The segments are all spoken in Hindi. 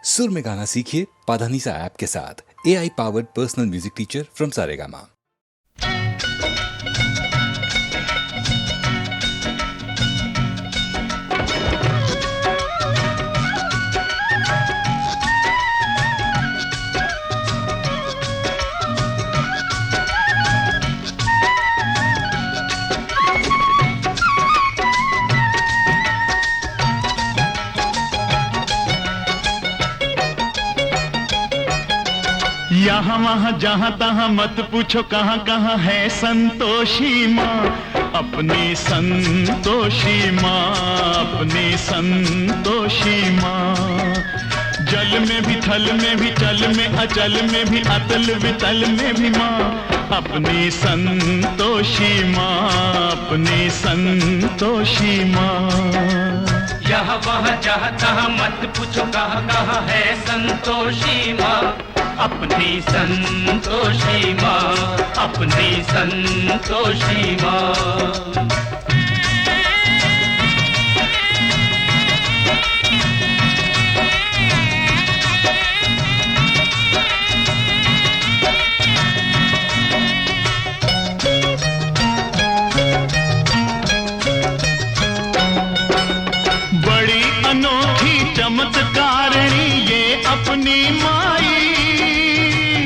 सुर में गाना सीखिए पाधानीसा ऐप के साथ। AI powered personal music teacher from Saregama. यहाँ वहाँ जहाँ तहाँ मत पूछो कहाँ कहाँ है संतोषी माँ, अपनी संतोषी माँ, अपनी संतोषी माँ। जल में भी थल में भी चल में अचल में भी अतल वितल में भी माँ, अपनी संतोषी माँ, अपनी संतोषी माँ। यहाँ वहाँ जहाँ तहाँ मत पूछो कहाँ कहाँ है संतोषी माँ, अपनी संतोषी माँ, अपनी संतोषी माँ। बड़ी अनोखी चमत्कारिणी ये अपनी माई,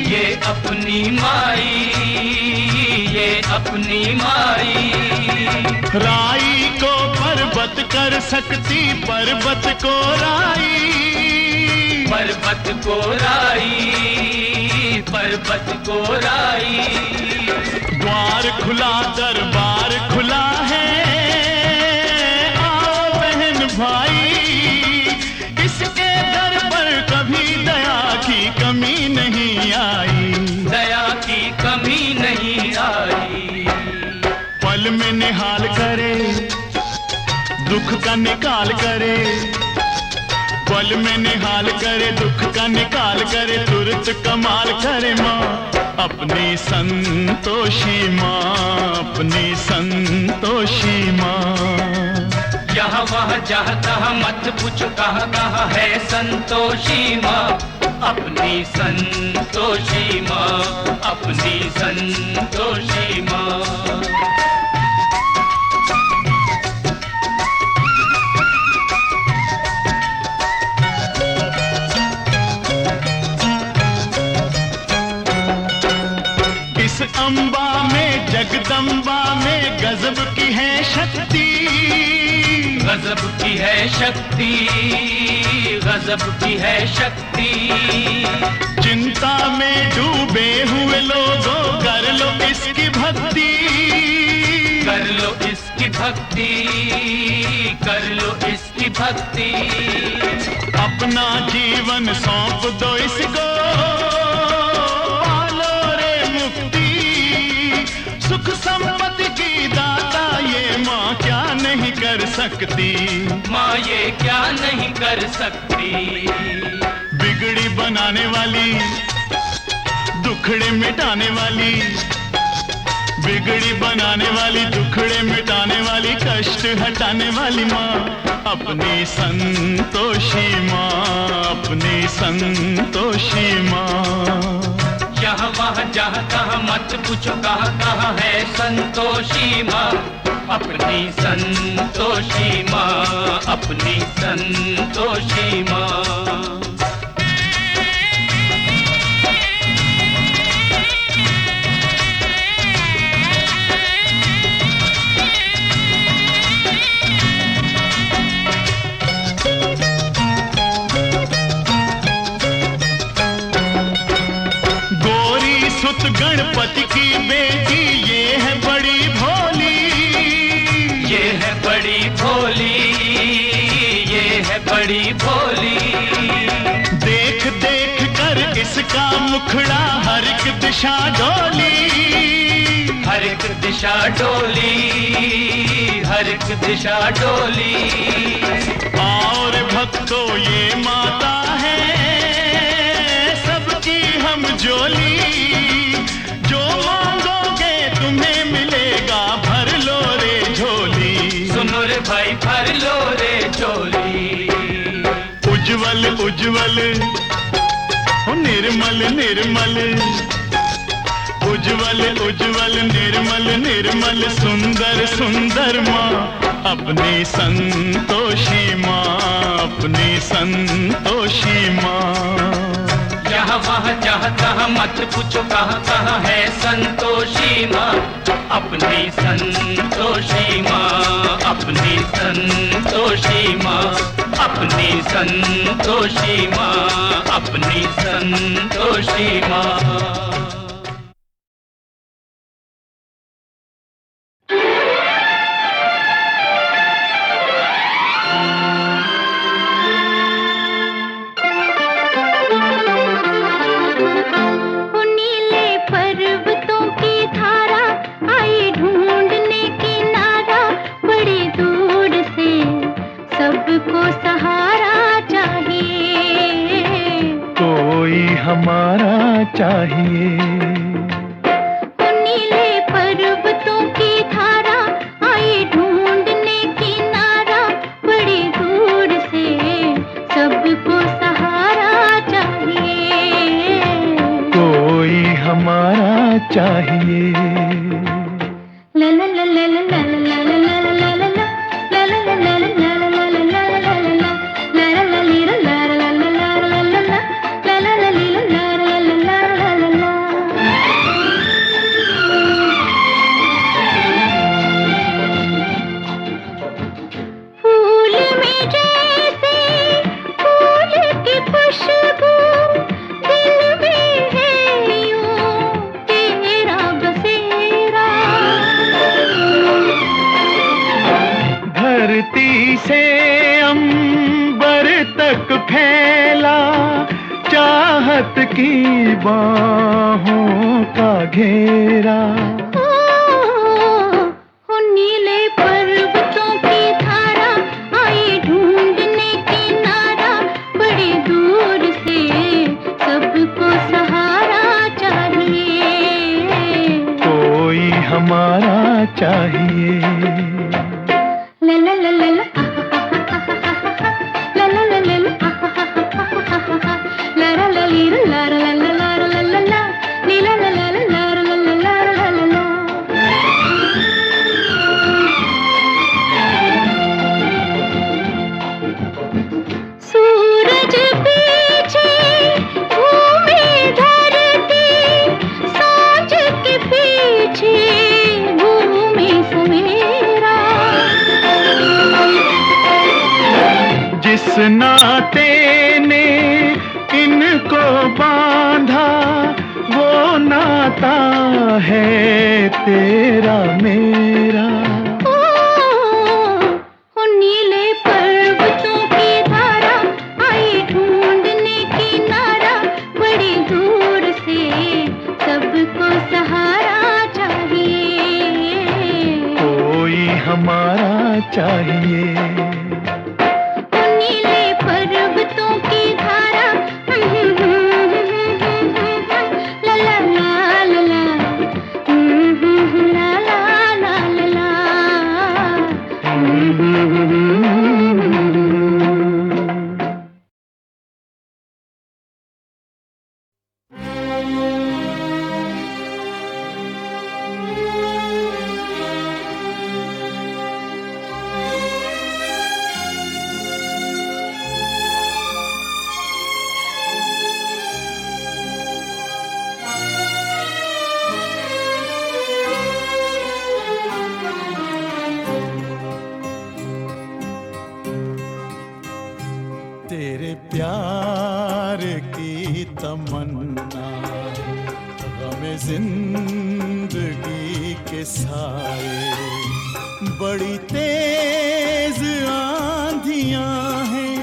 ये अपनी माई, ये अपनी माई। राई को पर्वत कर सकती पर्वत को राई, पर्वत को राई, पर्वत को राई। द्वार खुला दरबार खुला है, आओ बहन भाई, इसके दर पर कभी दया की कमी नहीं आई, दया की कमी नहीं आई। पल में निहाल करे दुख का निकाल करे, पल में निहाल करे दुख का निकाल करे, तुरंत कमाल करे माँ, अपनी संतोषी माँ, अपनी संतोषी माँ। यहाँ वहाँ जहाँ तहाँ मत पूछो कहाँ कहाँ है संतोषी माँ, अपनी संतोषी माँ, अपनी संतोषी माँ। इस अम्बा में जगदम्बा में गजब की है शक्ति, गजब की है शक्ति, गजब की है शक्ति। चिंता में डूबे हुए लोगों कर लो इसकी भक्ति, कर लो इसकी भक्ति, कर लो इसकी भक्ति। अपना जीवन सौंप दो इसको, पालो रे मुक्ति, सुख संपत्ति की दाता ये माँ क्या नहीं कर सकती, माँ ये क्या नहीं कर सकती। बिगड़ी बनाने वाली दुखड़े मिटाने वाली, बिगड़ी बनाने वाली दुखड़े मिटाने वाली, कष्ट हटाने वाली माँ, अपनी संतोषी माँ, अपनी संतोषी माँ। यहाँ वहाँ जहाँ तहाँ मत पूछो कहाँ कहाँ है संतोषी माँ, अपनी संतोषी माँ, अपनी संतोषी माँ। सुत गणपति की बेटी ये है बड़ी भोली, ये है बड़ी भोली, ये है बड़ी भोली। देख देख कर इसका मुखड़ा हर एक दिशा डोली, हर एक दिशा डोली, हर एक दिशा डोली। और भक्तों ये माता है सबकी हम जोली, जो मांगोगे तुम्हें मिलेगा, भर लो रे झोली। सुनो रे भाई भर लो रे झोली। उज्जवल उज्जवल ओ निर्मल निर्मल, उज्जवल उज्जवल निर्मल निर्मल, सुंदर सुंदर माँ अपनी संतोषी माँ, अपनी संतोषी माँ। यहाँ वहाँ जहाँ तहाँ मत पूछो कहाँ कहाँ है संतोषी माँ, अपनी संतोषी माँ, अपनी संतोषी माँ, अपनी संतोषी माँ, अपनी संतोषी माँ। हमारा चाहिए नीले पर्वतों की धारा आई ढूंढने किनारा, बड़ी दूर से सबको सहारा चाहिए, कोई हमारा चाहिए। ला ला ला ला ला ला ला ला ला ला ला। धरती से अंबर तक फैला चाहत की बाहों का घेरा, नीले पर्वतों की धारा आई ढूंढने किनारा, बड़ी दूर से सबको सहारा चाहिए, कोई हमारा चाहिए। ला ला ला ला ला ला ला ला ला ला ला ला ली ला ला ला ला ला ला ला ली ला ला ला ला ला ला ला ला ला। सूरज पीछे घूमे धरती, सांझ के पीछे घूमे सवेरा, जिस नाते ने इनको बांधा वो नाता है तेरा मेरा। नीले पर्वतों की धारा आई ढूंढने किनारा, बड़ी दूर से सबको सहारा चाहिए, कोई हमारा चाहिए। नीले पर्वतों की धारा ला ला ला ला ला ला ला ला तेरे प्यार की तमन्ना गमे जिंदगी के साए, बड़ी तेज आंधियां हैं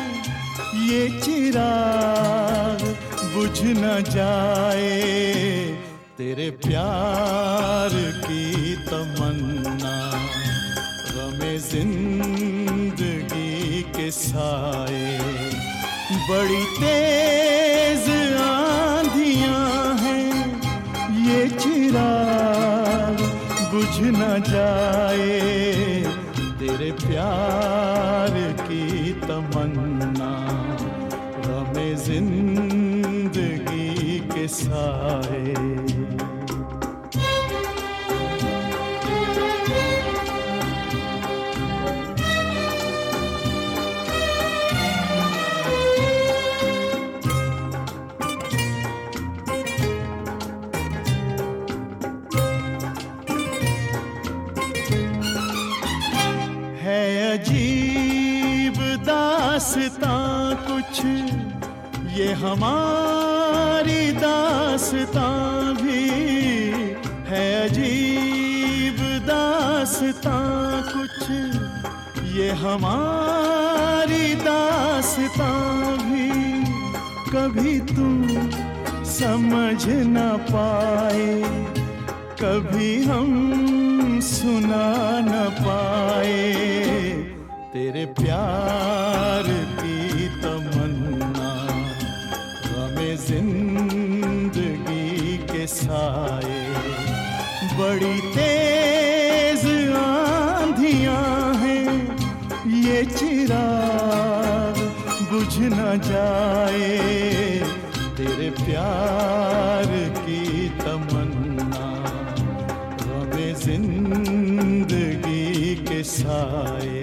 ये चिराग बुझ न जाए, तेरे प्यार की तमन्ना गमे जिंदगी के साए, बड़ी तेज आंधियां हैं ये चिराग बुझ न जाए, तेरे प्यार की तमन्ना गमे जिंदगी के साए। अजीब दास्तां कुछ ये हमारी दास्तां भी है। अजीब दास्तां कुछ ये हमारी दास्तां भी। कभी तुम समझ न पाए, कभी हम सुना न पाए। तेरे प्यार की तमन्ना हमें जिंदगी के साए। बड़ी तेज आंधियां हैं, ये चिराग बुझ न जाए। तेरे प्यार की तमन्ना हमें जिंदगी के साए।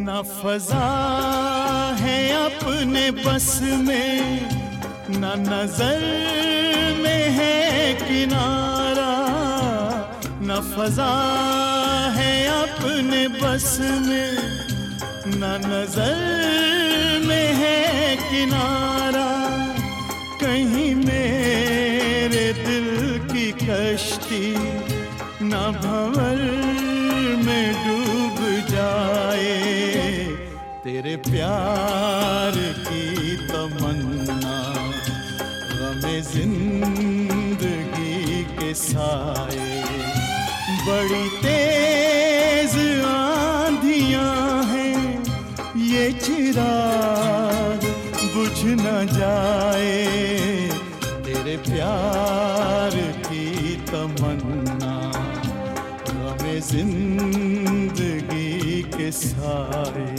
न फजा है अपने बस में, न नजर में है किनारा। न फजा है अपने बस में, न नजर में है किनारा। कहीं मेरे दिल की कश्ती न भंवर में डूब जाए। तेरे प्यार की तमन्ना हमें जिंदगी के साए। बड़ी तेज आंधियां हैं, ये चिराग बुझ न जाए। तेरे प्यार की तमन्ना हमें जिंदगी के साए।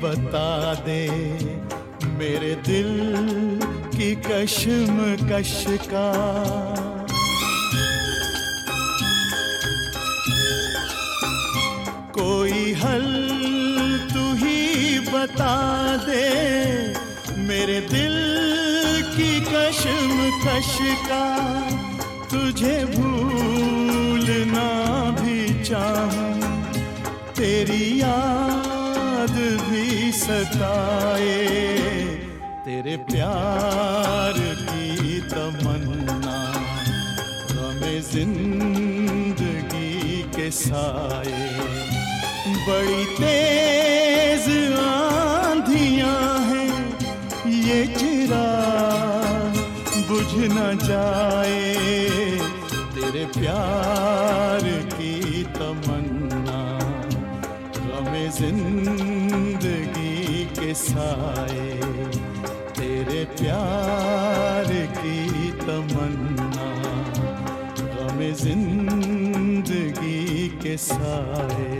बता दे मेरे दिल की कश्मकश का। कोई हल तू ही बता दे मेरे दिल की कश्मकश का। तुझे भूलना भी चाहूं, तेरी याद भी सताए। तेरे प्यार की तमन्ना हमें जिंदगी के साए। बड़ी तेज आंधियां हैं, ये चिराग बुझ न जाए। तेरे प्यार की तमन्ना हमें जिंदगी के साए। तेरे प्यार की तमन्ना हमें जिंदगी के साए।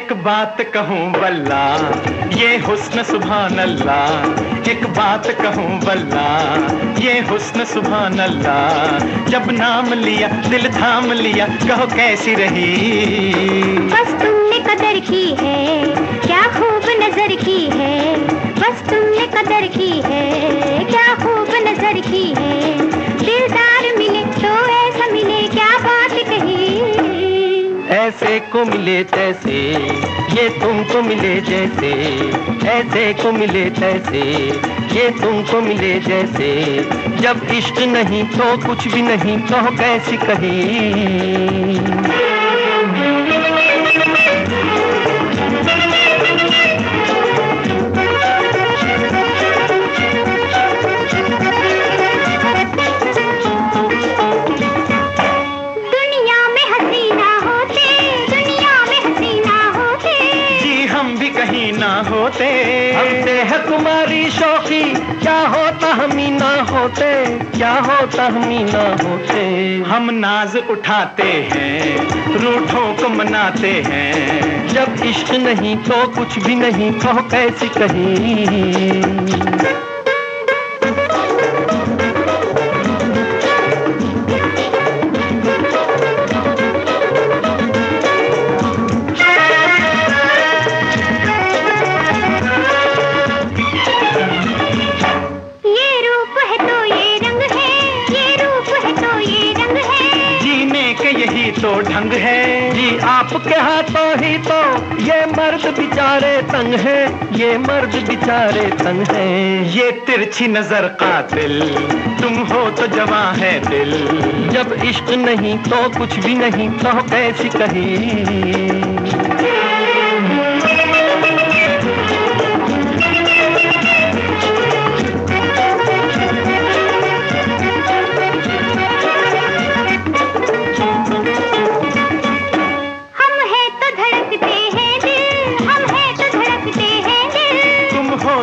एक बात कहूँ वल्ला ये हुस्न सुभान अल्लाह, एक बात कहूँ वल्ला ये हुस्न सुभान अल्लाह। जब नाम लिया दिल थाम लिया, कहो कैसी रही। बस तुमने कदर की है, क्या खूब नजर की है। बस तुमने कदर की है, क्या खूब नजर की है। दिलदार मिले तो ऐसा मिले, क्या बात कही। ऐसे को मिले तैसे, ये तुमको मिले जैसे। ऐसे को मिले तैसे, ये तुमको मिले जैसे। जब इश्क नहीं तो कुछ भी नहीं, कहो कैसी कही। होते हमसे है तुम्हारी शौकी, क्या होता हम ही ना होते, क्या होता हम ही ना होते। हम नाज उठाते हैं, रूठों को मनाते हैं। जब इश्क नहीं तो कुछ भी नहीं, कहो कैसी कही। तो ढंग है जी आपके हाथों ही तो ये मर्द बेचारे तंग है, ये मर्द बेचारे तंग है। ये तिरछी नजर कातिल, तुम हो तो जवां है दिल। जब इश्क नहीं तो कुछ भी नहीं, कहो कैसी कही।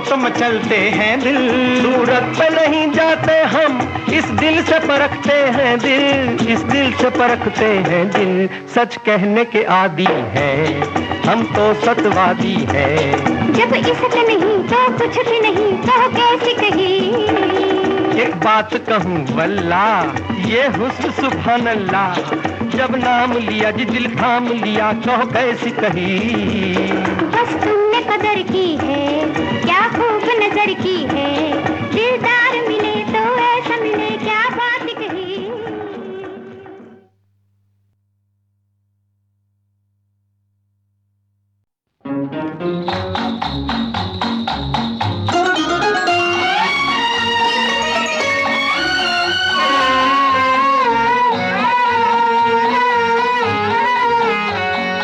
तो मचलते हैं दिल। सूरत पे नहीं जाते हम, इस दिल से परखते हैं दिल, इस दिल से परखते हैं दिल। सच कहने के आदी हैं हम तो सतवादी हैं। जब इश्क नहीं तो कुछ भी नहीं, तो कैसी कही। एक बात कहूँ वल्ला ये हुस्न सुभान अल्लाह। जब नाम लिया जी दिल थाम लिया, कहो कैसी कही। बस तुमने कदर की है, क्या खूब नजर की है। दिलदार मिले तो ऐसा मिले, क्या बात कही।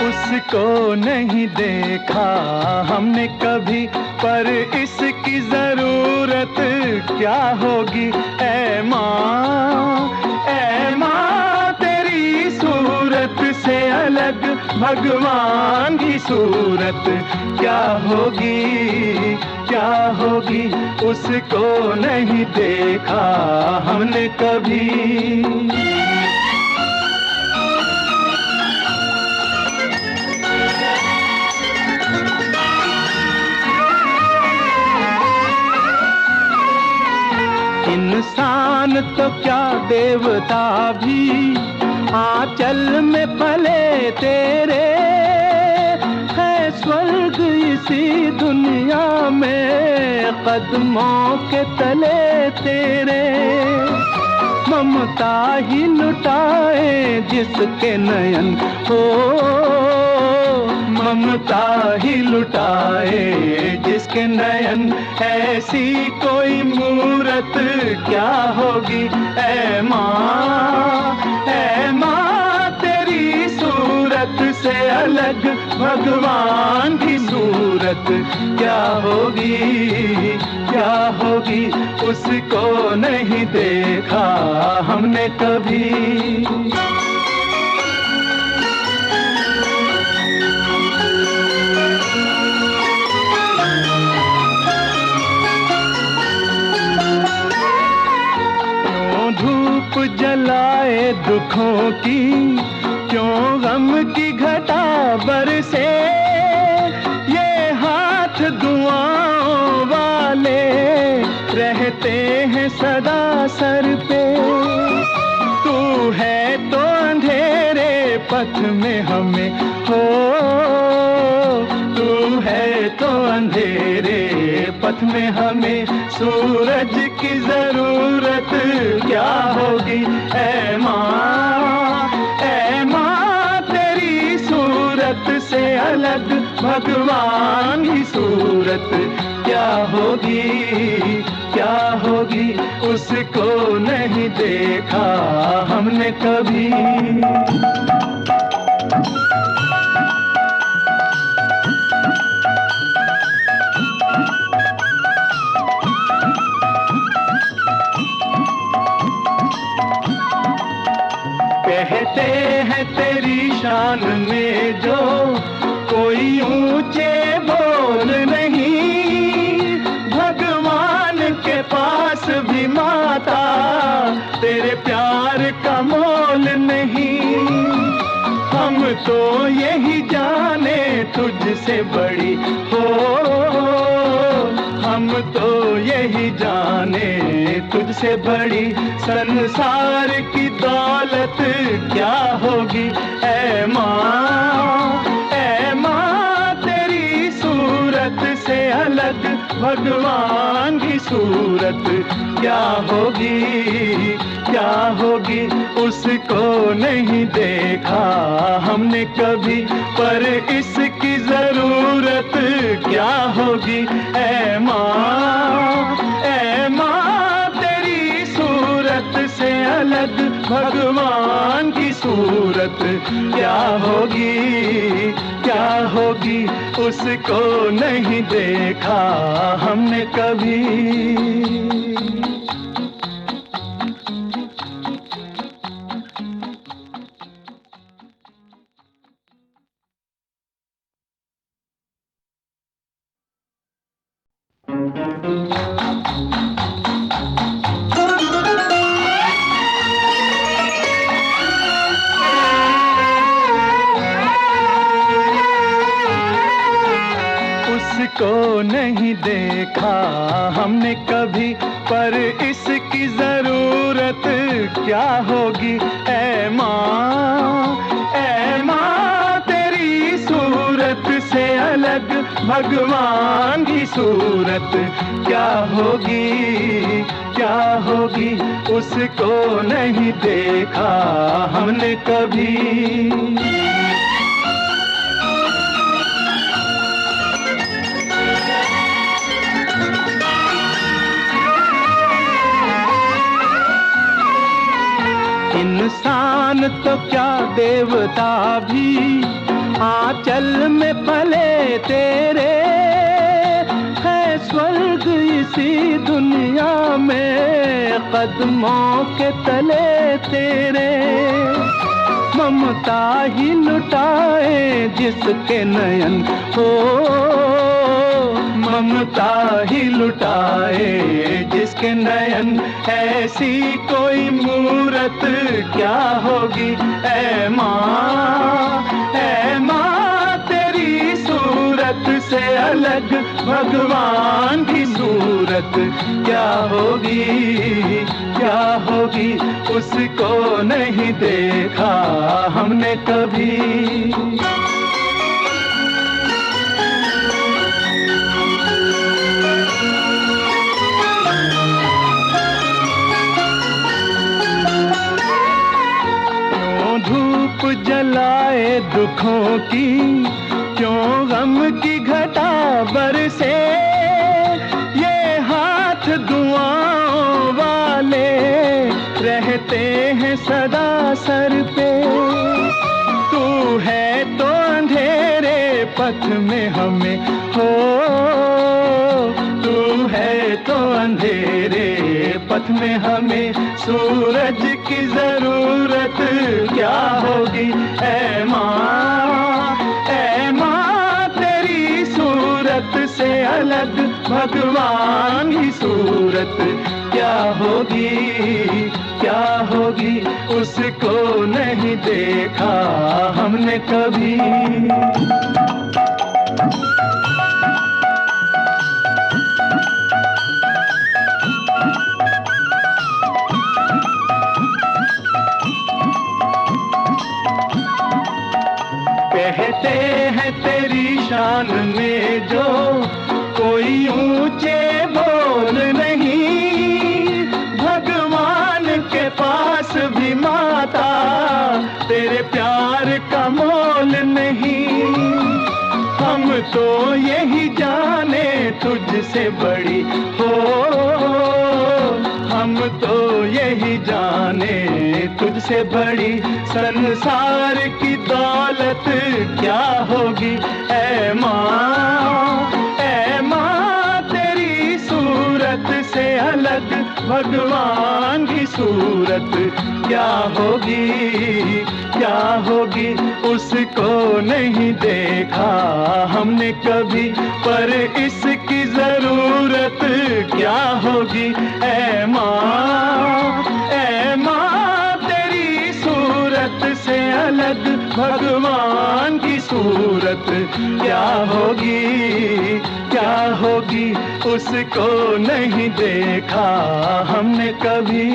उसको नहीं देखा हमने कभी, पर इसकी जरूरत क्या होगी। ऐ माँ तेरी सूरत से अलग भगवान की सूरत क्या होगी, क्या होगी। उसको नहीं देखा हमने कभी। इंसान तो क्या देवता भी आंचल में पले तेरे। है स्वर्ग इसी दुनिया में कदमों के तले तेरे। ममता ही लुटाए जिसके नयन हो, ममता ही लुटाए जिसके नयन। ऐसी कोई मूरत क्या होगी। ऐ माँ तेरी सूरत से अलग भगवान की सूरत क्या होगी, क्या होगी। उसको नहीं देखा हमने कभी। जलाए दुखों की, क्यों गम की घटा बरसे। सदा सर पे। तू है तो अंधेरे पथ में हमें हो, तू है तो अंधेरे पथ में हमें सूरज की जरूरत क्या होगी ऐ माँ तेरी सूरत से अलग भगवान की सूरत क्या होगी उसको नहीं देखा हमने कभी। कहते हैं तेरी शान में जो कोई ऊंचे बोल नहीं, भगवान के पास भी माता तेरे प्यार का मोल नहीं। हम तो यही जाने तुझसे बड़ी हो, हम तो यही जाने तुझसे बड़ी संसार की दौलत क्या होगी ऐ माँ तेरी सूरत से अलग भगवान की सूरत क्या होगी उसको नहीं देखा हमने कभी, पर इसकी जरूरत क्या होगी ऐ माँ तेरी सूरत से अलग भगवान की सूरत क्या होगी उसको नहीं देखा हमने कभी। उसको नहीं देखा हमने कभी, पर इसकी जरूरत क्या होगी ऐ माँ तेरी सूरत से अलग भगवान की सूरत क्या होगी उसको नहीं देखा हमने कभी। इंसान तो क्या देवता भी आंचल में पले तेरे, है स्वर्ग इसी दुनिया में कदमों के तले तेरे। ममता ही लुटाए जिसके नयन हो, ममता ही लुटाए जिसके नयन, ऐसी कोई मूरत क्या होगी ऐ माँ तेरी सूरत से अलग भगवान की सूरत क्या होगी उसको नहीं देखा हमने कभी। जलाए दुखों की क्यों गम की घटा बरसे, ये हाथ दुआओं वाले रहते हैं सदा सर पे। तू है तो अंधेरे पथ में हमें हो, तू है तो अंधेरे पथ में हमें सूरज की जरूरत क्या होगी ऐ माँ तेरी सूरत से अलग भगवान की सूरत क्या होगी उसको नहीं देखा हमने कभी। शान में जो कोई ऊंचे बोल नहीं, भगवान के पास भी माता तेरे प्यार का मोल नहीं। हम तो यही जाने तुझसे बड़ी हो, हम तो यही जाने तुझसे बड़ी संसार की दौलत क्या होगी। ऐ माँ तेरी सूरत से अलग भगवान की सूरत क्या होगी, क्या होगी। उसको नहीं देखा हमने कभी, पर इसकी जरूरत क्या होगी। ऐ माँ तेरी सूरत से अलग भगवान की सूरत क्या होगी, क्या होगी। उसको नहीं देखा हमने कभी।